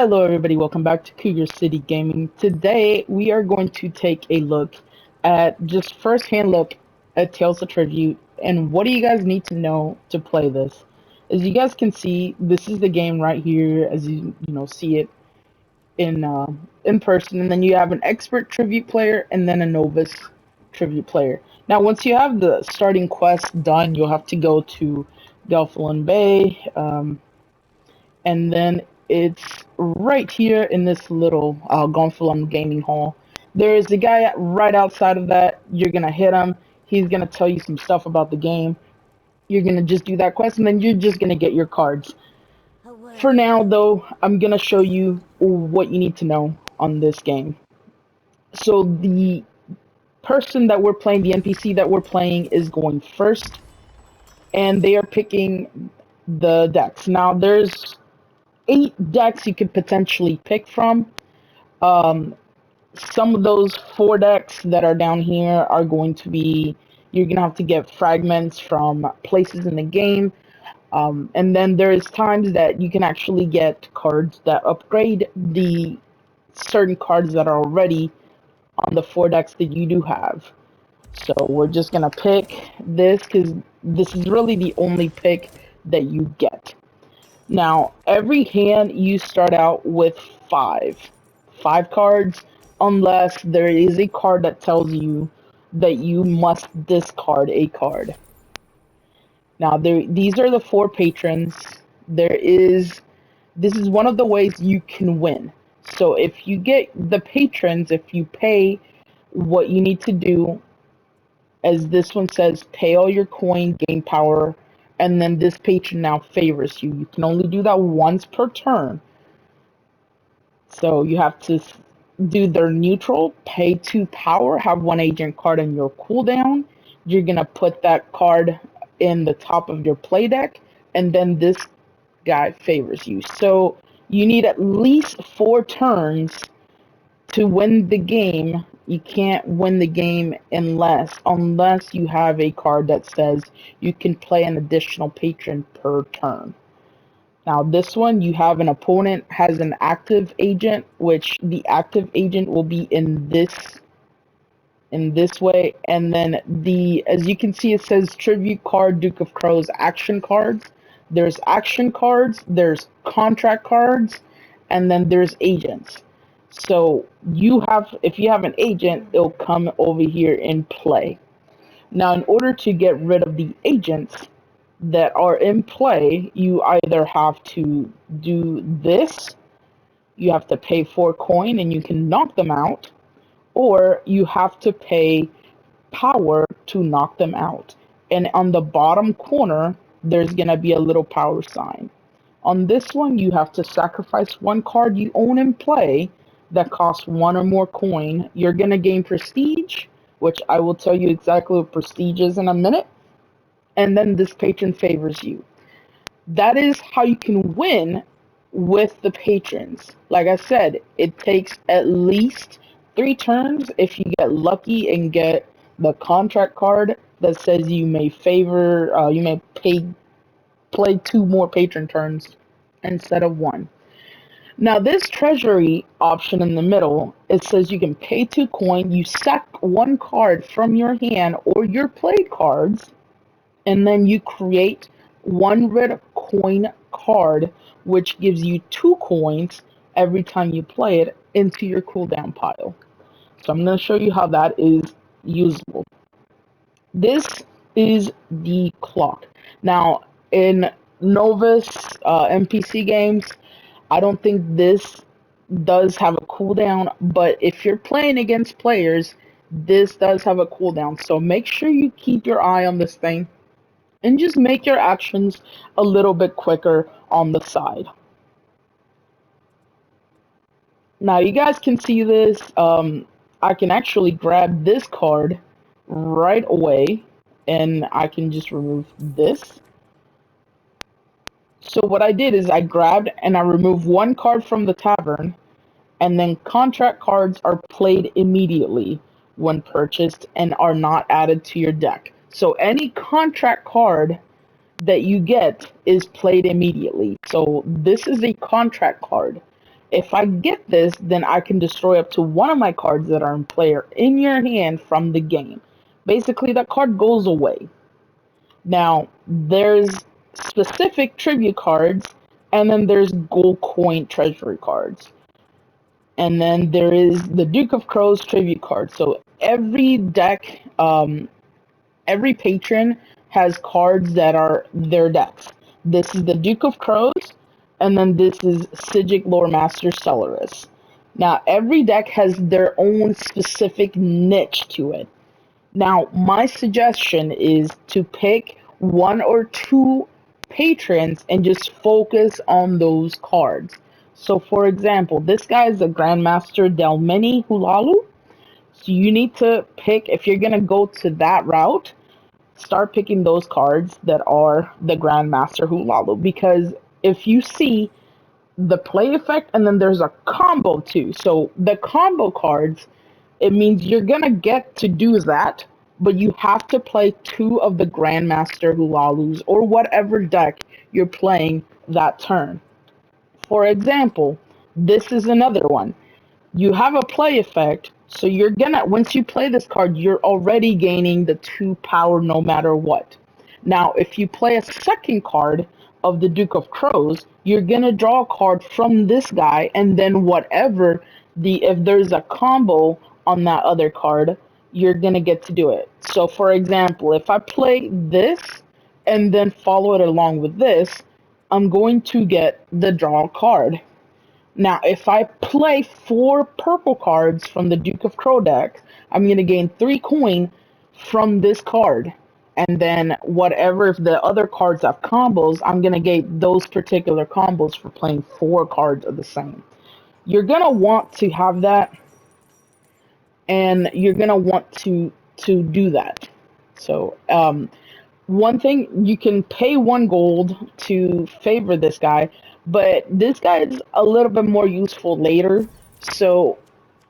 Hello, everybody. Welcome back to Cougar City Gaming. Today, we are going to take a look at just first-hand look at Tales of Tribute and what do you guys need to know to play this. As you guys can see, this is the game right here, as you see it in person, and then you have an expert tribute player and then a novice tribute player. Now, once you have the starting quest done, you'll have to go to Gelflin Bay. And then it's right here in this little Gonfalon Gaming Hall. There's a guy right outside of that. You're gonna hit him. He's gonna tell you some stuff about the game. You're gonna just do that quest, and then you're just gonna get your cards. For now, though, I'm gonna show you what you need to know on this game. So the person that we're playing, the NPC that we're playing, is going first, and they are picking the decks. Now, there's 8 decks you could potentially pick from. Some of those 4 decks that are down here are going to be, you're going to have to get fragments from places in the game. And then there's times that you can actually get cards that upgrade the certain cards that are already on the 4 decks that you do have. So we're just going to pick this because this is really the only pick that you get. Now, every hand you start out with 5 cards, unless there is a card that tells you that you must discard a card. Now, these are the 4 patrons. This is one of the ways you can win. So if you get the patrons, if you pay, what you need to do, as this one says, pay all your coin, gain power, and then this patron now favors you. You can only do that once per turn. So you have to do their neutral, pay 2 power, have 1 agent card in your cooldown. You're going to put that card in the top of your play deck, and then this guy favors you. So you need at least 4 turns to win the game. You can't win the game unless you have a card that says you can play an additional patron per turn. Now this one, you have an opponent has an active agent, which the active agent will be in this way, and then as you can see, it says tribute card, Duke of Crows action cards. There's action cards, there's contract cards, and then there's agents. So if you have an agent, it'll come over here in play. Now, in order to get rid of the agents that are in play, you either have to do this, you have to pay 4 coin and you can knock them out, or you have to pay power to knock them out. And on the bottom corner, there's going to be a little power sign. On this one, you have to sacrifice 1 card you own in play that costs 1 or more coin. You're going to gain prestige, which I will tell you exactly what prestige is in a minute. And then this patron favors you. That is how you can win with the patrons. Like I said, it takes at least 3 turns if you get lucky and get the contract card that says you may play 2 more patron turns instead of 1. Now this treasury option in the middle, it says you can pay 2 coin, you sack 1 card from your hand or your play cards, and then you create 1 red coin card, which gives you 2 coins every time you play it into your cooldown pile. So I'm going to show you how that is usable. This is the clock. Now, in Novice NPC games, I don't think this does have a cooldown, but if you're playing against players, this does have a cooldown. So make sure you keep your eye on this thing and just make your actions a little bit quicker on the side. Now you guys can see this. I can actually grab this card right away and I can just remove this. So what I did is I grabbed and I removed 1 card from the tavern, and then contract cards are played immediately when purchased and are not added to your deck. So any contract card that you get is played immediately. So this is a contract card. If I get this, then I can destroy up to one of my cards that are in play or in your hand from the game. Basically, that card goes away. Now, there's specific tribute cards, and then there's gold coin treasury cards. And then there is the Duke of Crows tribute card. So every deck, every patron has cards that are their decks. This is the Duke of Crows, and then this is Psijic Lore Master Celeris. Now, every deck has their own specific niche to it. Now, my suggestion is to pick one or two patrons and just focus on those cards. So, for example, this guy is a Grandmaster Delmeni Hulalu. So you need to pick, if you're going to go to that route, start picking those cards that are the Grandmaster Hulalu. Because if you see the play effect, and then there's a combo too. So the combo cards, it means you're going to get to do that, but you have to play two of the Grandmaster Hulalus or whatever deck you're playing that turn. For example, this is another one. You have a play effect, so you're gonna, once you play this card, you're already gaining the 2 power no matter what. Now, if you play a second card of the Duke of Crows, you're gonna draw a card from this guy, and then whatever if there's a combo on that other card, you're gonna get to do it. So, for example, if I play this and then follow it along with this, I'm going to get the draw card. Now, if I play 4 purple cards from the Duke of Crow deck, I'm going to gain 3 coin from this card. And then whatever, if the other cards have combos, I'm going to get those particular combos for playing 4 cards of the same. You're going to want to have that, and you're going to want to do that. So, one thing, you can pay 1 gold to favor this guy, but this guy is a little bit more useful later, so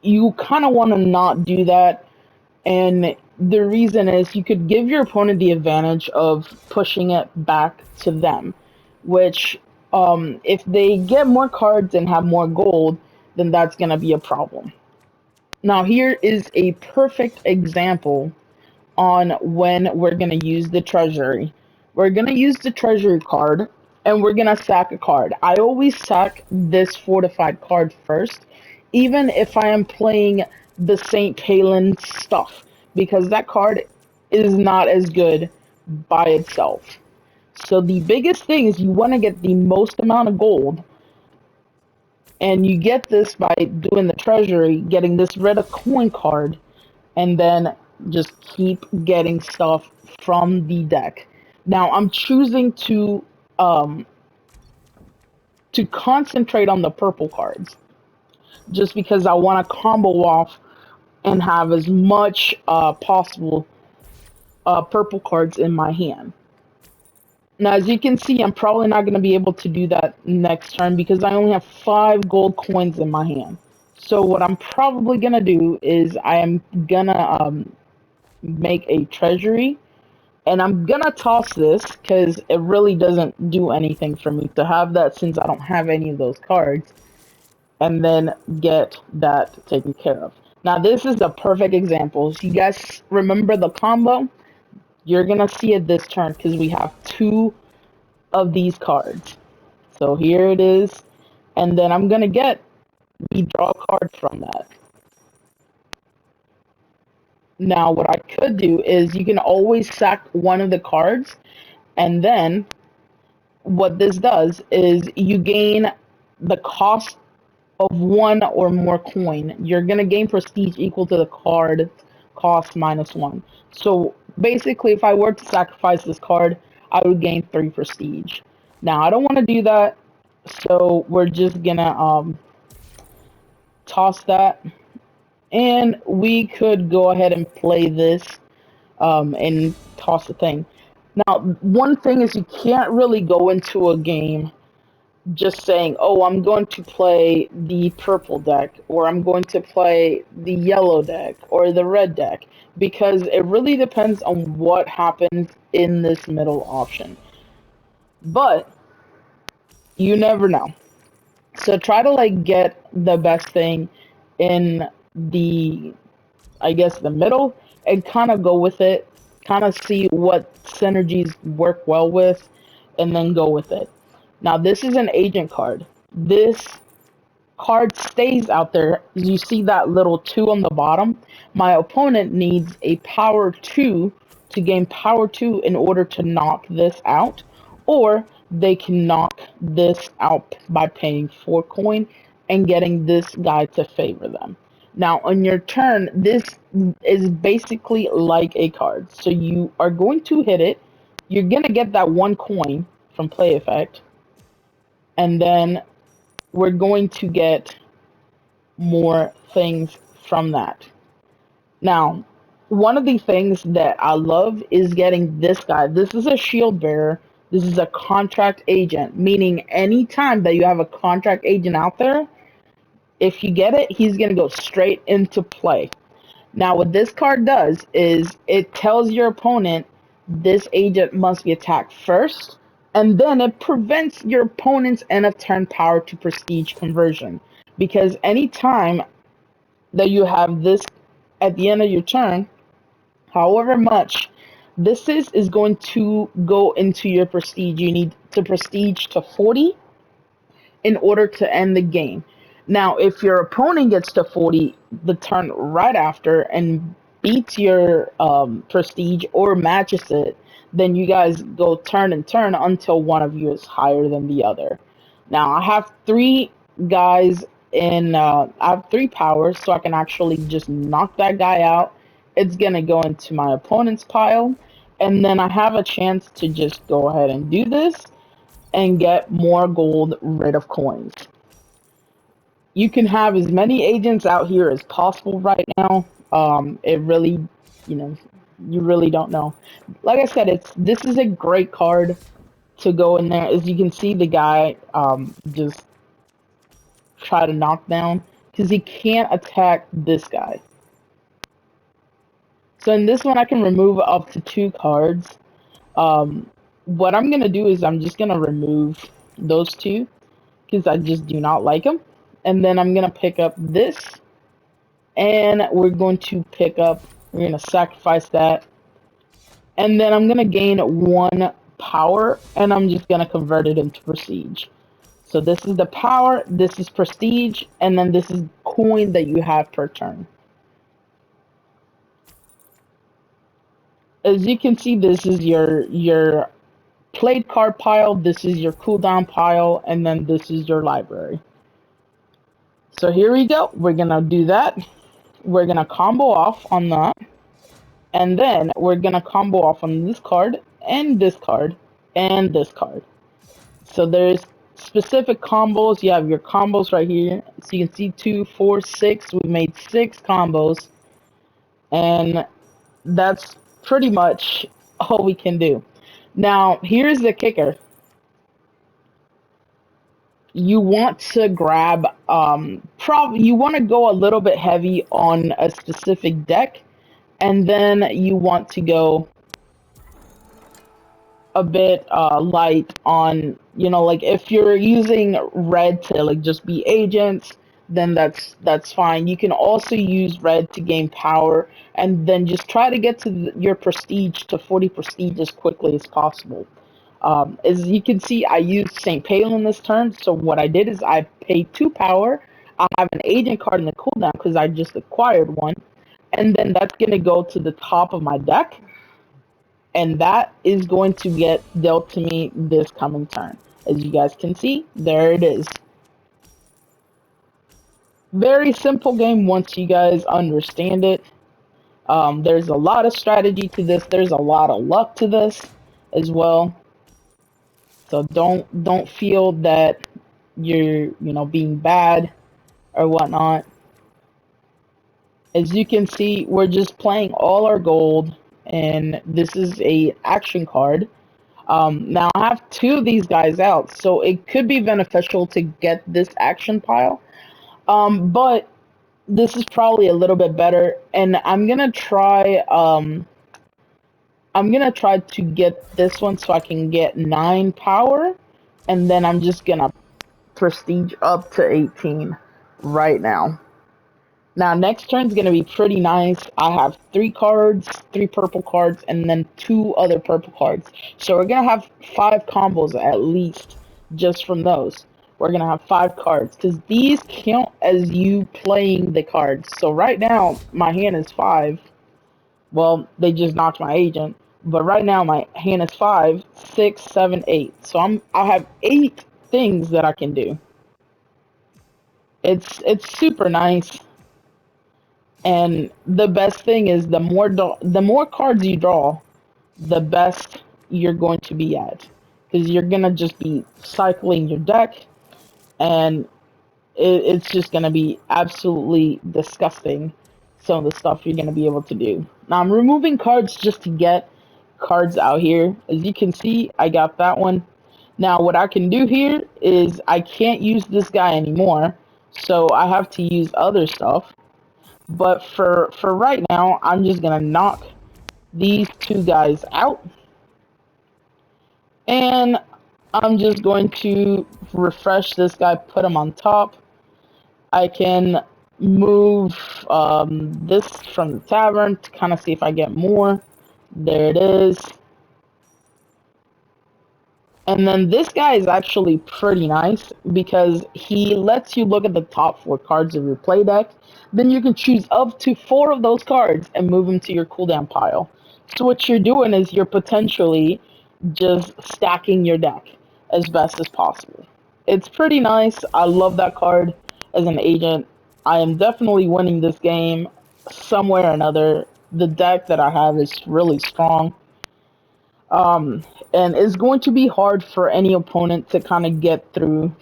you kind of want to not do that. And the reason is you could give your opponent the advantage of pushing it back to them, which if they get more cards and have more gold, then that's going to be a problem. Now, here is a perfect example on when we're going to use the treasury. We're going to use the treasury card, and we're going to sack a card. I always sack this fortified card first, even if I am playing the St. Palin stuff, because that card is not as good by itself. So the biggest thing is you want to get the most amount of gold, and you get this by doing the treasury, getting this red coin card, and then just keep getting stuff from the deck. Now I'm choosing to concentrate on the purple cards, just because I want to combo off and have as much possible purple cards in my hand. Now, as you can see, I'm probably not going to be able to do that next turn because I only have 5 gold coins in my hand. So what I'm probably going to do is I am going to make a treasury, and I'm going to toss this because it really doesn't do anything for me to have that since I don't have any of those cards, and then get that taken care of. Now, this is the perfect example. So you guys remember the combo? You're going to see it this turn because we have 2 of these cards. So here it is. And then I'm going to get the draw card from that. Now, what I could do is you can always sack one of the cards. And then what this does is you gain the cost of 1 or more coin. You're going to gain prestige equal to the card cost minus 1. So basically, if I were to sacrifice this card, I would gain 3 prestige. Now, I don't want to do that, so we're just going to toss that. And we could go ahead and play this and toss the thing. Now, one thing is you can't really go into a game just saying, oh, I'm going to play the purple deck, or I'm going to play the yellow deck, or the red deck, because it really depends on what happens in this middle option. But you never know. So try to like get the best thing in the, I guess, the middle, and kind of go with it. Kind of see what synergies work well with, and then go with it. Now this is an agent card. This card stays out there. You see that little 2 on the bottom? My opponent needs a power 2 to gain power 2 in order to knock this out, or they can knock this out by paying 4 coin and getting this guy to favor them. Now, on your turn, this is basically like a card. So you are going to hit it. You're going to get that 1 coin from play effect. And then we're going to get more things from that. Now, one of the things that I love is getting this guy. This is a shield bearer. This is a contract agent, meaning anytime that you have a contract agent out there, if you get it, he's going to go straight into play. Now, what this card does is it tells your opponent this agent must be attacked first, and then it prevents your opponent's end of turn power to prestige conversion. Because anytime that you have this at the end of your turn, however much this is going to go into your prestige. You need to prestige to 40 in order to end the game. Now, if your opponent gets to 40 the turn right after and beats your prestige or matches it, then you guys go turn and turn until one of you is higher than the other. Now, I have 3 guys in, I have 3 powers, so I can actually just knock that guy out. It's going to go into my opponent's pile, and then I have a chance to just go ahead and do this and get more gold rid of coins. You can have as many agents out here as possible right now. It really, you really don't know. Like I said, this is a great card to go in there. As you can see, the guy just try to knock down because he can't attack this guy. So in this one, I can remove up to 2 cards. What I'm gonna do is I'm just gonna remove those 2 because I just do not like them. And then I'm gonna pick up this, and we're going to we're gonna sacrifice that, and then I'm gonna gain 1 power, and I'm just gonna convert it into prestige. So this is the power, this is prestige, and then this is coin that you have per turn. As you can see, this is your played card pile, this is your cooldown pile, and then this is your library. So here we go. We're gonna do that. We're gonna combo off on that, and then we're gonna combo off on this card and this card and this card. So there's specific combos. You have your combos right here. So you can see 2, 4, 6. We've made 6 combos, and that's pretty much all we can do. Now, here's the kicker. You want to grab, you want to go a little bit heavy on a specific deck, and then you want to go a bit light on, like if you're using red to like just be agents, then that's fine. You can also use red to gain power, and then just try to get to your prestige to 40 prestige as quickly as possible. As you can see, I used St. Palin this turn, so what I did is I paid 2 power. I have an agent card in the cooldown because I just acquired one, and then that's going to go to the top of my deck, and that is going to get dealt to me this coming turn. As you guys can see, there it is. Very simple game once you guys understand it. There's a lot of strategy to this. There's a lot of luck to this as well. So don't feel that you're being bad or whatnot. As you can see, we're just playing all our gold, and this is a action card. Now I have 2 of these guys out, so it could be beneficial to get this action pile. But this is probably a little bit better, and I'm gonna try to get this one so I can get 9 power, and then I'm just gonna prestige up to 18 right now. Now, next turn's gonna be pretty nice. I have 3 cards, 3 purple cards, and then 2 other purple cards. So we're gonna have 5 combos at least just from those. We're gonna have 5 cards because these count as you playing the cards. So right now, my hand is 5. Well, they just knocked my agent, but right now my hand is 5, 6, 7, 8. So I have 8 things that I can do. It's super nice. And the best thing is the more cards you draw, the best you're going to be at, because you're gonna just be cycling your deck, and it's just gonna be absolutely disgusting. Some of the stuff you're gonna be able to do. Now I'm removing cards just to get cards out here. As you can see, I got that one. Now what I can do here is I can't use this guy anymore, so I have to use other stuff. But for right now, I'm just gonna knock these 2 guys out, and I'm just going to refresh this guy, put him on top. I can move this from the tavern to kind of see if I get more. There it is. And then this guy is actually pretty nice because he lets you look at the top 4 cards of your play deck. Then you can choose up to 4 of those cards and move them to your cooldown pile. So what you're doing is you're potentially just stacking your deck as best as possible. It's pretty nice. I love that card as an agent. I am definitely winning this game somewhere or another. The deck that I have is really strong. And it's going to be hard for any opponent to kind of get through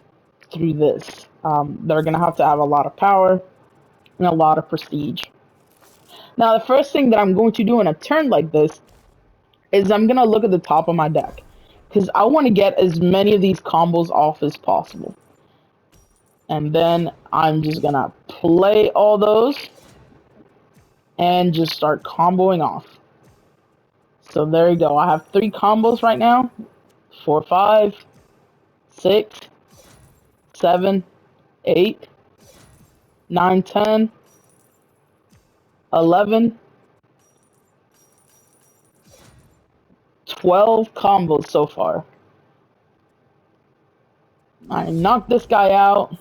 this. They're going to have a lot of power and a lot of prestige. Now, the first thing that I'm going to do in a turn like this is I'm going to look at the top of my deck, because I want to get as many of these combos off as possible. And then I'm just going to play all those and just start comboing off. So there you go. I have 3 combos right now. 4, 5, 6, 7, 8, 9, 10, 11, 12 combos so far. I knocked this guy out.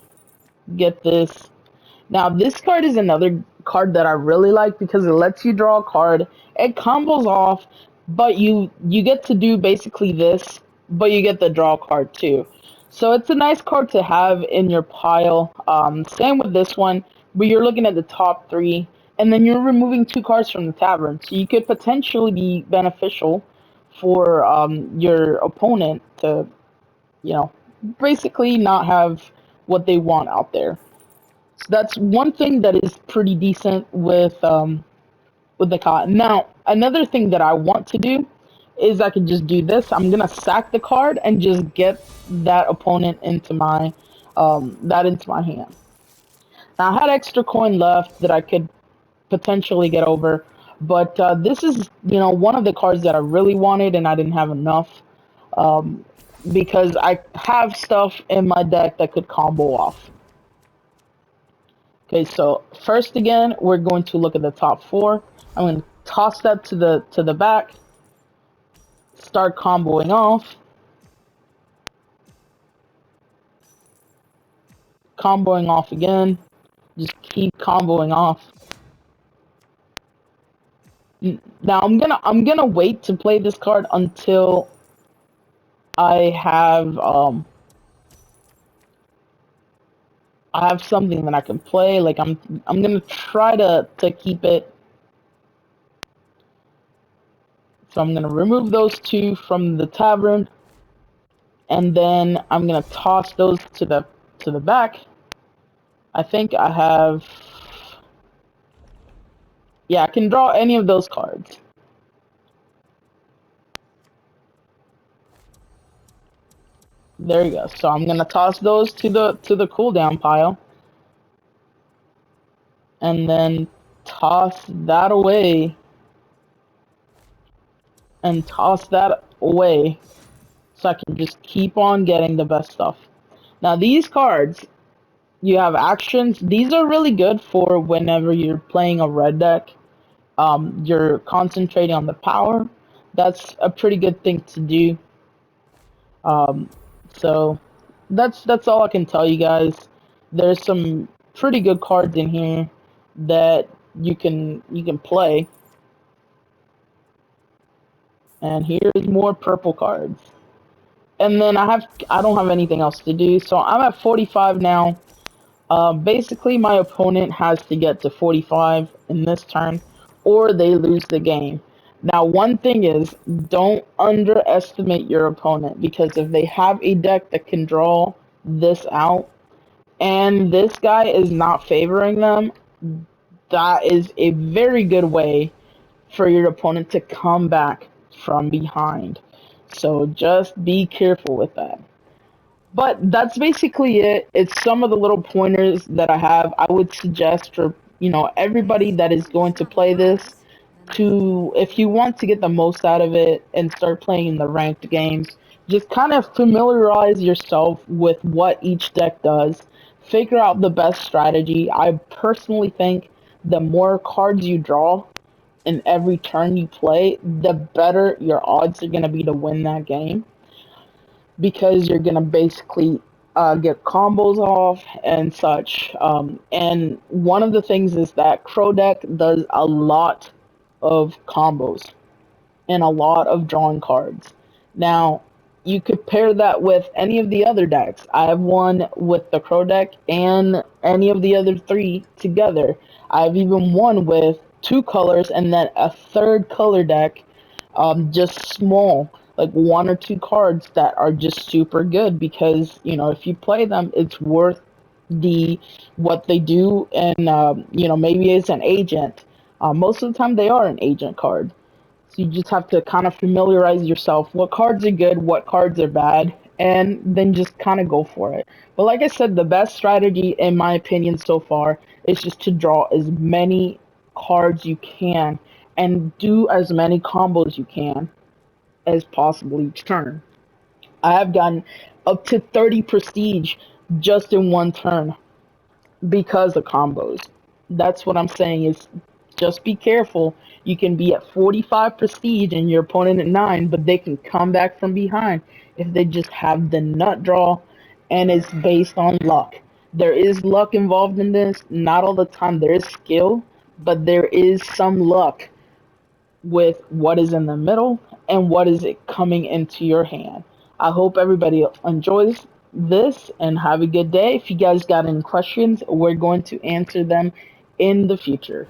Get this. Now this card is another card that I really like because it lets you draw a card. It combos off, but you get to do basically this, but you get the draw card too. So it's a nice card to have in your pile. Same with this one, but you're looking at the top 3, and then you're removing 2 cards from the tavern. So you could potentially be beneficial for your opponent to, basically not have what they want out there. So that's one thing that is pretty decent with the card. Now, another thing that I want to do is I can just do this. I'm gonna sack the card and just get that opponent into my into my hand. Now I had extra coin left that I could potentially get over, but this is one of the cards that I really wanted and I didn't have enough, because I have stuff in my deck that could combo off. Okay, so first again, we're going to look at the top 4. I'm going to toss that to the back. Start comboing off. Comboing off again. Just keep comboing off. Now I'm gonna wait to play this card until I have something that I can play. Like I'm gonna try to keep it. So I'm gonna remove those 2 from the tavern, and then I'm gonna toss those to the back. I think I have. Yeah, I can draw any of those cards. There you go. So I'm gonna toss those to the cooldown pile, and then toss that away, and toss that away, so I can just keep on getting the best stuff. Now these cards, you have actions. These are really good for whenever you're playing a red deck. You're concentrating on the power. That's a pretty good thing to do. Um, so that's all I can tell you guys. There's some pretty good cards in here that you can play. And here's more purple cards. And then I don't have anything else to do, so I'm at 45 now. Basically, my opponent has to get to 45 in this turn, or they lose the game. Now, one thing is, don't underestimate your opponent, because if they have a deck that can draw this out, and this guy is not favoring them, that is a very good way for your opponent to come back from behind. So just be careful with that. But that's basically it. It's some of the little pointers that I have. I would suggest for, everybody that is going to play this to, if you want to get the most out of it and start playing in the ranked games, just kind of familiarize yourself with what each deck does. Figure out the best strategy. I personally think the more cards you draw in every turn you play, the better your odds are going to be to win that game, because you're gonna basically get combos off and such. And one of the things is that Crow deck does a lot of combos and a lot of drawing cards. Now, you could pair that with any of the other decks. I have one with the Crow deck and any of the other three together. I've even won with two colors and then a third color deck, just small, like one or two cards that are just super good, because if you play them, it's worth the what they do. And maybe it's an agent. Most of the time, they are an agent card. So you just have to kind of familiarize yourself what cards are good, what cards are bad, and then just kind of go for it. But like I said, the best strategy, in my opinion, so far is just to draw as many cards you can and do as many combos you can as possible each turn. I have gotten up to 30 prestige just in one turn because of combos. That's what I'm saying, is just be careful. You can be at 45 prestige and your opponent at 9, but they can come back from behind if they just have the nut draw, and it's based on luck. There is luck involved in this. Not all the time. There is skill, but there is some luck with what is in the middle and what is it coming into your hand. I hope everybody enjoys this and have a good day. If you guys got any questions, we're going to answer them in the future.